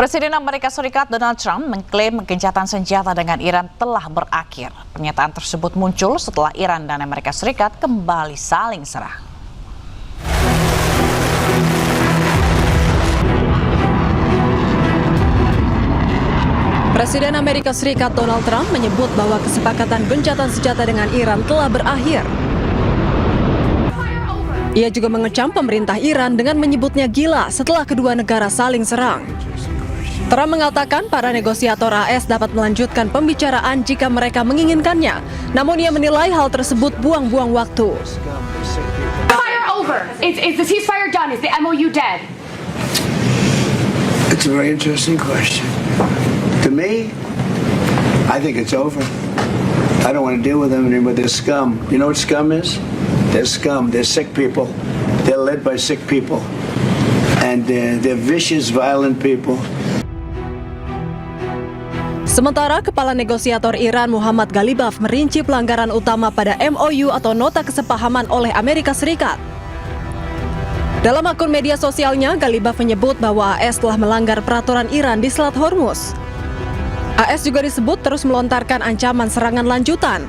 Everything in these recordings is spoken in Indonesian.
Presiden Amerika Serikat Donald Trump mengklaim gencatan senjata dengan Iran telah berakhir. Pernyataan tersebut muncul setelah Iran dan Amerika Serikat kembali saling serang. Presiden Amerika Serikat Donald Trump menyebut bahwa kesepakatan gencatan senjata dengan Iran telah berakhir. Ia juga mengecam pemerintah Iran dengan menyebutnya gila setelah kedua negara saling serang. Trump mengatakan para negosiator AS dapat melanjutkan pembicaraan jika mereka menginginkannya. Namun ia menilai hal tersebut buang-buang waktu. Fire over. Is the ceasefire done? Is the MOU dead? It's a very interesting question. To me, I think it's over. I don't want to deal with them anymore. They're scum. You know what scum is? They're scum. They're sick people. They're led by sick people. And they're vicious, violent people. Sementara Kepala Negosiator Iran Muhammad Ghalibaf merinci pelanggaran utama pada MOU atau Nota Kesepahaman oleh Amerika Serikat. Dalam akun media sosialnya, Ghalibaf menyebut bahwa AS telah melanggar peraturan Iran di Selat Hormuz. AS juga disebut terus melontarkan ancaman serangan lanjutan.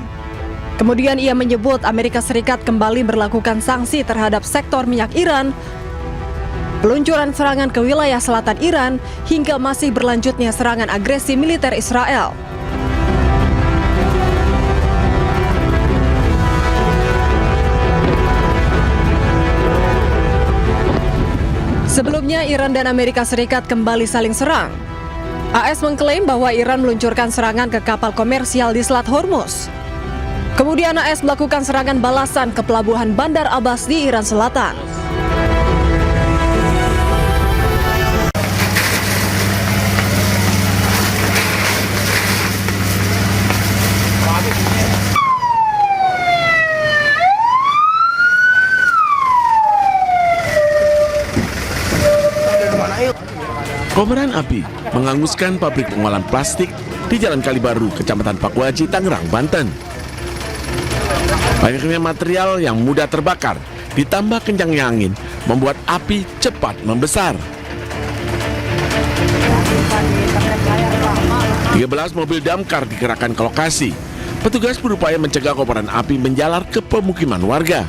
Kemudian ia menyebut Amerika Serikat kembali berlakukan sanksi terhadap sektor minyak Iran, peluncuran serangan ke wilayah selatan Iran, hingga masih berlanjutnya serangan agresi militer Israel. Sebelumnya, Iran dan Amerika Serikat kembali saling serang. AS mengklaim bahwa Iran meluncurkan serangan ke kapal komersial di Selat Hormuz. Kemudian AS melakukan serangan balasan ke pelabuhan Bandar Abbas di Iran Selatan. Kobaran api menghanguskan pabrik pengolahan plastik di Jalan Kalibaru, Kecamatan Pakuaji, Tangerang, Banten. Banyaknya material yang mudah terbakar ditambah kencangnya angin membuat api cepat membesar. 13 mobil damkar dikerahkan ke lokasi. Petugas berupaya mencegah kobaran api menjalar ke pemukiman warga.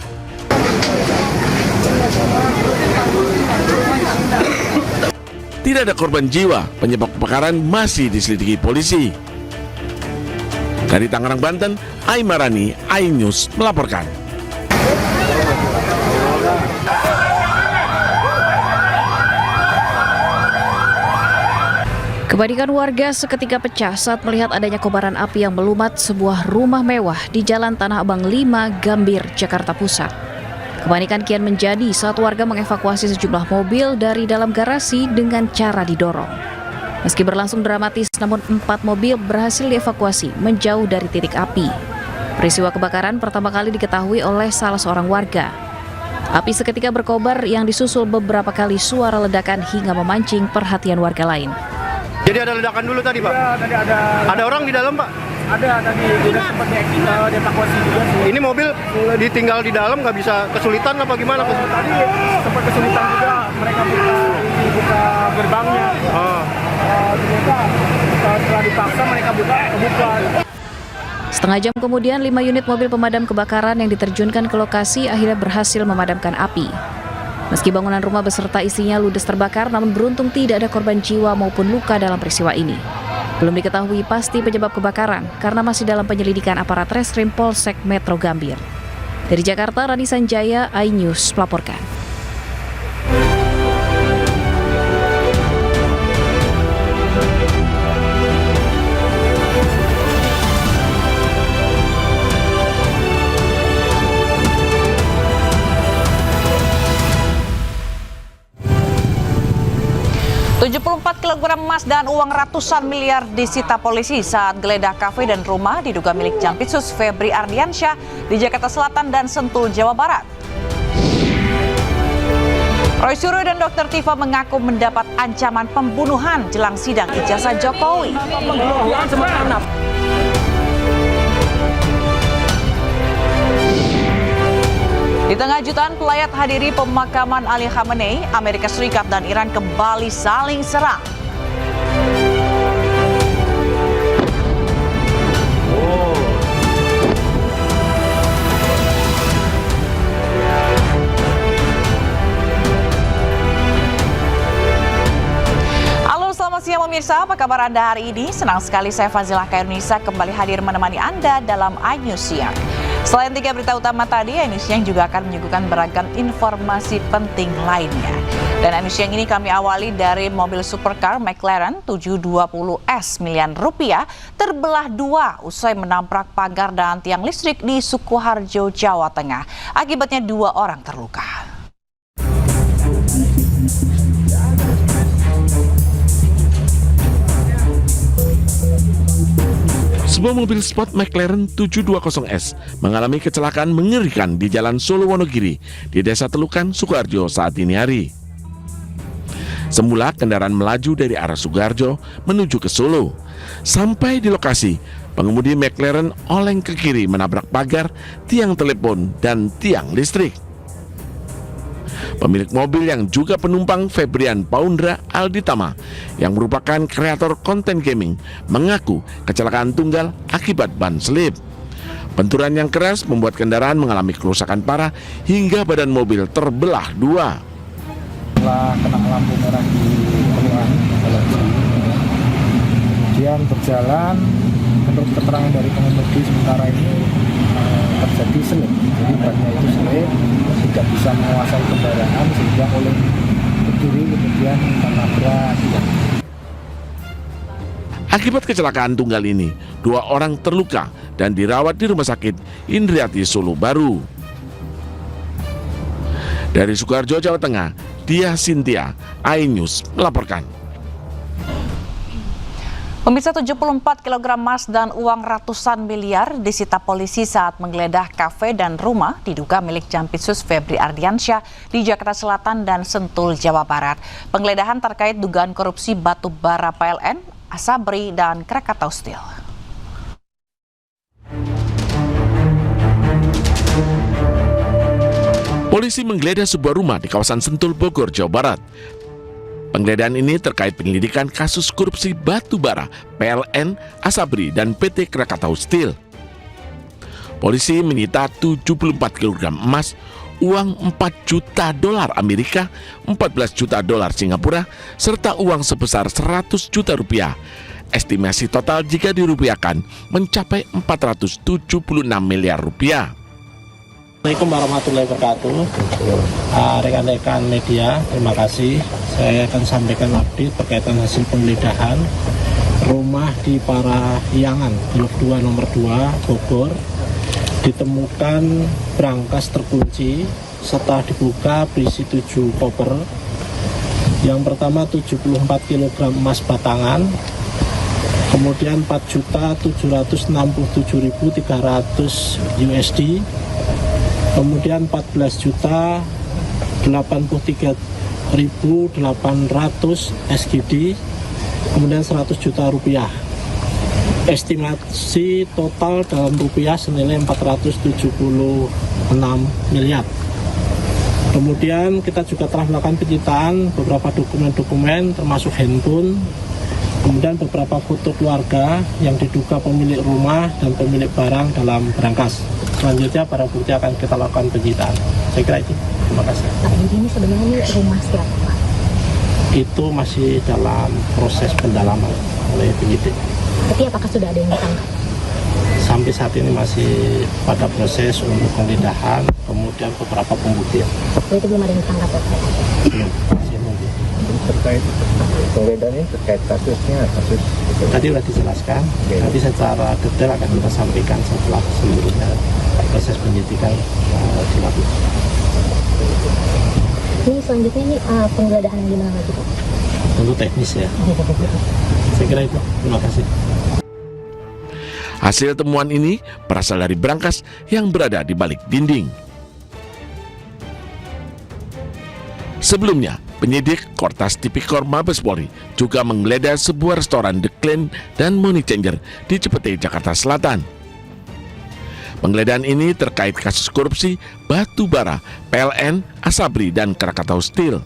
Tidak ada korban jiwa, penyebab kebakaran masih diselidiki polisi. Dari Tangerang, Banten, Aimarani, iNews melaporkan. Kepanikan warga seketika pecah saat melihat adanya kobaran api yang melumat sebuah rumah mewah di Jalan Tanah Abang 5, Gambir, Jakarta Pusat. Kepanikan kian menjadi saat warga mengevakuasi sejumlah mobil dari dalam garasi dengan cara didorong. Meski berlangsung dramatis, namun 4 mobil berhasil dievakuasi menjauh dari titik api. Peristiwa kebakaran pertama kali diketahui oleh salah seorang warga. Api seketika berkobar yang disusul beberapa kali suara ledakan hingga memancing perhatian warga lain. Jadi ada ledakan dulu tadi, Pak? Iya, tadi ada. Ada orang di dalam, Pak? Ada, tadi udah sempat dievakuasi juga sih. Ini mobil ditinggal di dalam, nggak bisa kesulitan apa gimana? Tadi sempat kesulitan juga, mereka buka gerbangnya. Ternyata setelah dipaksa mereka buka. Setengah jam kemudian, 5 unit mobil pemadam kebakaran yang diterjunkan ke lokasi akhirnya berhasil memadamkan api. Meski bangunan rumah beserta isinya ludes terbakar, namun beruntung tidak ada korban jiwa maupun luka dalam peristiwa ini. Belum diketahui pasti penyebab kebakaran karena masih dalam penyelidikan aparat Reskrim Polsek Metro Gambir. Dari Jakarta, Rani Sanjaya, iNews melaporkan. Kilogram emas dan uang ratusan miliar disita polisi saat geledah kafe dan rumah diduga milik Jampitsus Febri Ardiansyah di Jakarta Selatan dan Sentul, Jawa Barat. Roy Suryo dan Dr. Tifa mengaku mendapat ancaman pembunuhan jelang sidang ijazah Jokowi. Di tengah jutaan pelayat hadiri pemakaman Ali Khamenei, Amerika Serikat dan Iran kembali saling serang. pemirsa, apa kabar Anda hari ini? Senang sekali saya Fazila Kairunisa kembali hadir menemani Anda dalam iNews Siang. Selain 3 berita utama tadi, iNews Siang juga akan menyuguhkan beragam informasi penting lainnya. Dan iNews Siang ini kami awali dari mobil supercar McLaren 720S miliar rupiah terbelah dua usai menabrak pagar dan tiang listrik di Sukoharjo, Jawa Tengah. Akibatnya 2 orang terluka. Sebuah mobil sport McLaren 720S mengalami kecelakaan mengerikan di Jalan Solo Wonogiri di Desa Telukan, Sukoharjo saat dini hari. Semula kendaraan melaju dari arah Sukoharjo menuju ke Solo. Sampai di lokasi, pengemudi McLaren oleng ke kiri menabrak pagar, tiang telepon, dan tiang listrik. Pemilik mobil yang juga penumpang Febrian Paundra Alditama yang merupakan kreator konten gaming mengaku kecelakaan tunggal akibat ban selip. Benturan yang keras membuat kendaraan mengalami kerusakan parah hingga badan mobil terbelah dua. Setelah kena lampu merah di peluang kemudian berjalan, menurut keterangan dari pengemudi sementara ini terjadi selip, jadi bannya itu selip, tidak bisa menguasai kendaraan sehingga oleh ke kiri kemudian menabrak. Akibat kecelakaan tunggal ini, 2 orang terluka dan dirawat di Rumah Sakit Indriati Solo Baru. Dari Sukoharjo, Jawa Tengah, Dia Sintia, iNews melaporkan. Pemirsa, 74 kg emas dan uang ratusan miliar disita polisi saat menggeledah kafe dan rumah diduga milik Jampitsus Febri Ardiansyah di Jakarta Selatan dan Sentul, Jawa Barat. Penggeledahan terkait dugaan korupsi batu bara PLN, Asabri, dan Krakatau Steel. Polisi menggeledah sebuah rumah di kawasan Sentul, Bogor, Jawa Barat. Penggeledahan ini terkait penyelidikan kasus korupsi batu bara, PLN, Asabri, dan PT Krakatau Steel. Polisi menyita 74 kg emas, uang 4 juta dolar Amerika, 14 juta dolar Singapura, serta uang sebesar 100 juta rupiah. Estimasi total jika dirupiahkan mencapai 476 miliar rupiah. Assalamualaikum warahmatullahi wabarakatuh. Rekan-rekan media, terima kasih. Saya akan sampaikan update berkaitan hasil penggeledahan rumah di Parahyangan, Blok 2 nomor 2, Bogor. Ditemukan brankas terkunci, setelah dibuka berisi 7 koper. Yang pertama 74 kg emas batangan, kemudian 4.767.300 USD, kemudian 14.083.800 SGD, kemudian 100 juta rupiah. Estimasi total dalam rupiah senilai 476 miliar. Kemudian kita juga telah melakukan penyitaan beberapa dokumen-dokumen termasuk handphone, kemudian beberapa foto keluarga yang diduga pemilik rumah dan pemilik barang dalam brankas. Selanjutnya barang bukti akan kita lakukan penyitaan. Saya kira itu. Terima kasih. Pak, ini sebenarnya rumah siapa, Pak? Itu masih dalam proses pendalaman oleh penyidik. Tapi apakah sudah ada yang ditangkap? Sampai saat ini masih pada proses untuk penggeledahan, kemudian beberapa pembuktian. Itu belum ada yang ditangkap, Pak? Belum, masih nunggu. Terkait penggeledahan ini terkait kasusnya, kasus Tadi sudah dijelaskan, nanti secara detail akan kita sampaikan setelah seluruhnya proses penyidikan dilakukan. Ini selanjutnya ini penggeledahan yang gimana lagi, Pak? Tentu teknis ya. Saya kira itu. Terima kasih. Hasil temuan ini berasal dari brankas yang berada di balik dinding. Sebelumnya, penyidik Kortas Tipikor Mabes Polri juga menggeledah sebuah restoran The Clean dan Money Changer di Cipete, Jakarta Selatan. Penggeledahan ini terkait kasus korupsi batu bara, PLN, Asabri, dan Krakatau Steel.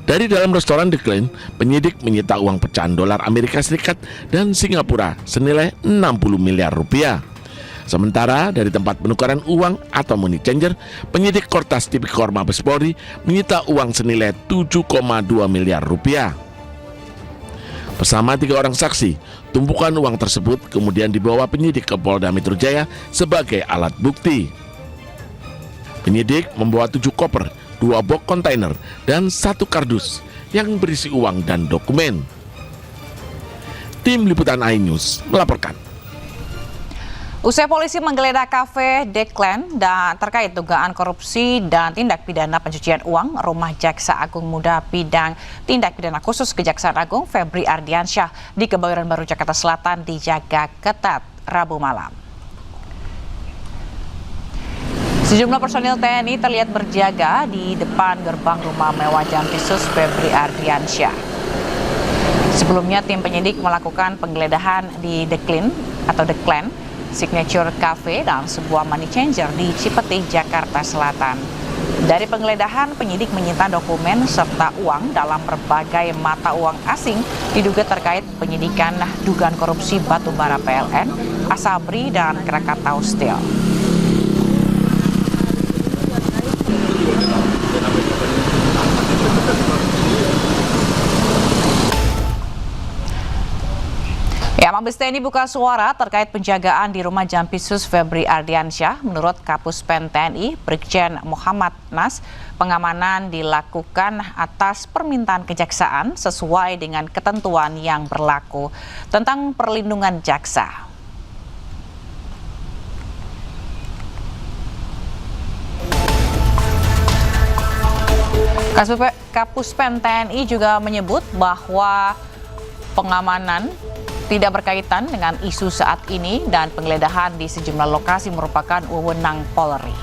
Dari dalam restoran The Clean, penyidik menyita uang pecahan dolar Amerika Serikat dan Singapura senilai 60 miliar rupiah. Sementara dari tempat penukaran uang atau money changer, penyidik Kortas Tipikor Mabes Polri menyita uang senilai 7,2 miliar rupiah. Bersama 3 orang saksi, tumpukan uang tersebut kemudian dibawa penyidik ke Polda Metro Jaya sebagai alat bukti. Penyidik membawa 7 koper, 2 box kontainer, dan 1 kardus yang berisi uang dan dokumen. Tim Liputan iNews melaporkan. Usai polisi menggeledah kafe Deklen dan terkait dugaan korupsi dan tindak pidana pencucian uang, rumah Jaksa Agung Muda Bidang Tindak Pidana Khusus Kejaksaan Agung Febri Ardiansyah di Kebayoran Baru Jakarta Selatan dijaga ketat Rabu malam. Sejumlah personil TNI terlihat berjaga di depan gerbang rumah mewah Jampitsus Febri Ardiansyah. Sebelumnya tim penyidik melakukan penggeledahan di Deklen, Signature Cafe dan sebuah money changer di Cipete, Jakarta Selatan. Dari penggeledahan, penyidik menyita dokumen serta uang dalam berbagai mata uang asing diduga terkait penyidikan dugaan korupsi batubara PLN, Asabri, dan Krakatau Steel. Mabes TNI buka suara terkait penjagaan di rumah Jampitsus Febri Ardiansyah. Menurut Kapus Pen TNI, Brigjen Muhammad Nas, pengamanan dilakukan atas permintaan kejaksaan sesuai dengan ketentuan yang berlaku tentang perlindungan jaksa. Kapus Pen TNI juga menyebut bahwa pengamanan tidak berkaitan dengan isu saat ini dan penggeledahan di sejumlah lokasi merupakan wewenang Polri.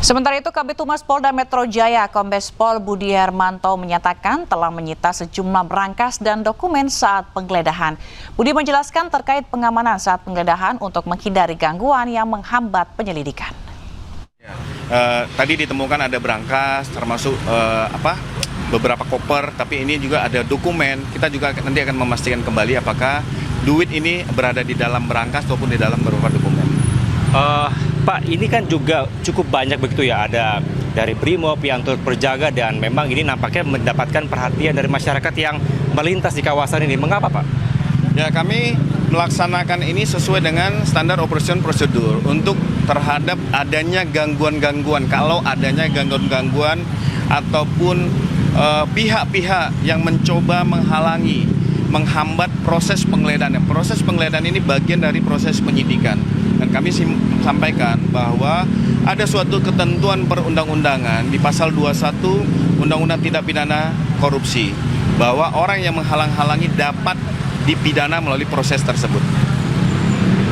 Sementara itu, Kabid Humas Polda Metro Jaya Kombes Pol Budi Hermanto menyatakan telah menyita sejumlah berangkas dan dokumen saat penggeledahan. Budi menjelaskan terkait pengamanan saat penggeledahan untuk menghindari gangguan yang menghambat penyelidikan. Tadi ditemukan ada berangkas, termasuk beberapa koper, tapi ini juga ada dokumen. Kita juga nanti akan memastikan kembali apakah duit ini berada di dalam berangkas ataupun di dalam beberapa dokumen. Pak, ini kan juga cukup banyak begitu ya, ada dari Brimob yang turut berjaga dan memang ini nampaknya mendapatkan perhatian dari masyarakat yang melintas di kawasan ini. Mengapa, Pak? Ya, kami melaksanakan ini sesuai dengan standar operation prosedur untuk terhadap adanya gangguan-gangguan. Kalau adanya gangguan-gangguan ataupun pihak-pihak yang mencoba menghalangi, menghambat proses penggeledahan. Proses penggeledahan ini bagian dari proses penyidikan. Dan kami sampaikan bahwa ada suatu ketentuan perundang-undangan di pasal 21 Undang-Undang Tindak Pidana Korupsi bahwa orang yang menghalang-halangi dapat dipidana melalui proses tersebut.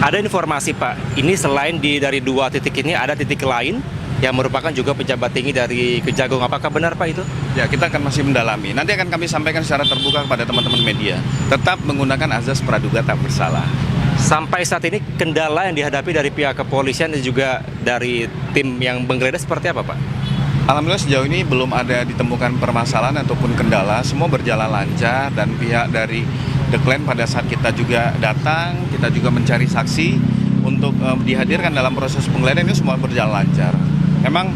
Ada informasi, Pak, ini selain dari 2 titik ini ada titik lain yang merupakan juga pejabat tinggi dari Kejagung. Apakah benar, Pak, itu? Ya, kita akan masih mendalami. Nanti akan kami sampaikan secara terbuka kepada teman-teman media. Tetap menggunakan azas praduga tak bersalah. Sampai saat ini kendala yang dihadapi dari pihak kepolisian dan juga dari tim yang menggeledah seperti apa, Pak? Alhamdulillah sejauh ini belum ada ditemukan permasalahan ataupun kendala. Semua berjalan lancar dan pihak dari Deklen pada saat kita juga datang, kita juga mencari saksi untuk dihadirkan dalam proses penggeledahan ini semua berjalan lancar. Memang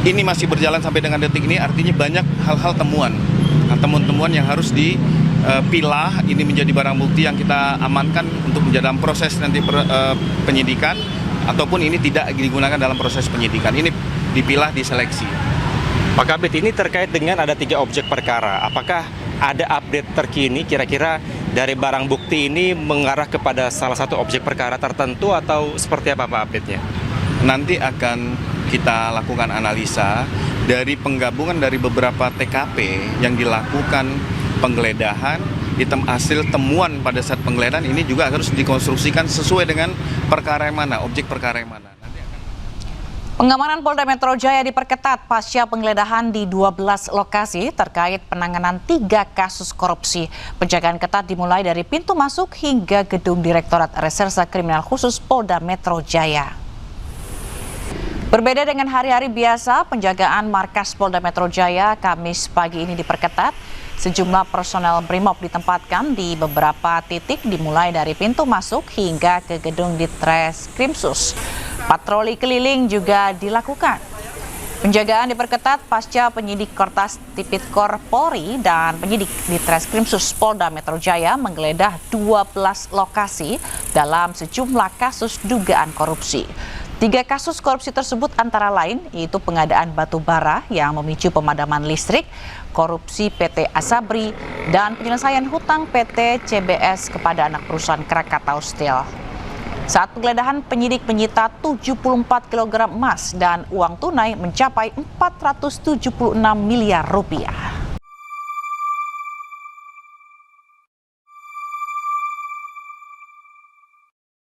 ini masih berjalan sampai dengan detik ini, artinya banyak hal-hal temuan-temuan yang harus dipilah. Ini menjadi barang bukti yang kita amankan untuk menjadi dalam proses nanti penyidikan, ataupun ini tidak digunakan dalam proses penyidikan. Ini dipilah, diseleksi. Pak Kabid, ini terkait dengan ada 3 objek perkara. Apakah ada update terkini kira-kira dari barang bukti ini mengarah kepada salah satu objek perkara tertentu atau seperti apa, Pak, update-nya? Nanti akan kita lakukan analisa dari penggabungan dari beberapa TKP yang dilakukan penggeledahan, hasil temuan pada saat penggeledahan ini juga harus dikonstruksikan sesuai dengan perkara yang mana, objek perkara yang mana. Pengamanan Polda Metro Jaya diperketat pasca penggeledahan di 12 lokasi terkait penanganan 3 kasus korupsi. Penjagaan ketat dimulai dari pintu masuk hingga gedung Direktorat Reserse Kriminal Khusus Polda Metro Jaya. Berbeda dengan hari-hari biasa, penjagaan markas Polda Metro Jaya Kamis pagi ini diperketat. Sejumlah personel BRIMOB ditempatkan di beberapa titik dimulai dari pintu masuk hingga ke gedung Ditreskrimsus. Patroli keliling juga dilakukan. Penjagaan diperketat pasca penyidik Kortas Tipikor Polri dan penyidik Ditreskrimsus Polda Metro Jaya menggeledah 12 lokasi dalam sejumlah kasus dugaan korupsi. 3 kasus korupsi tersebut antara lain yaitu pengadaan batu bara yang memicu pemadaman listrik, korupsi PT Asabri, dan penyelesaian hutang PT CBS kepada anak perusahaan Krakatau Steel. Saat penggeledahan, penyidik menyita 74 kg emas dan uang tunai mencapai 476 miliar rupiah.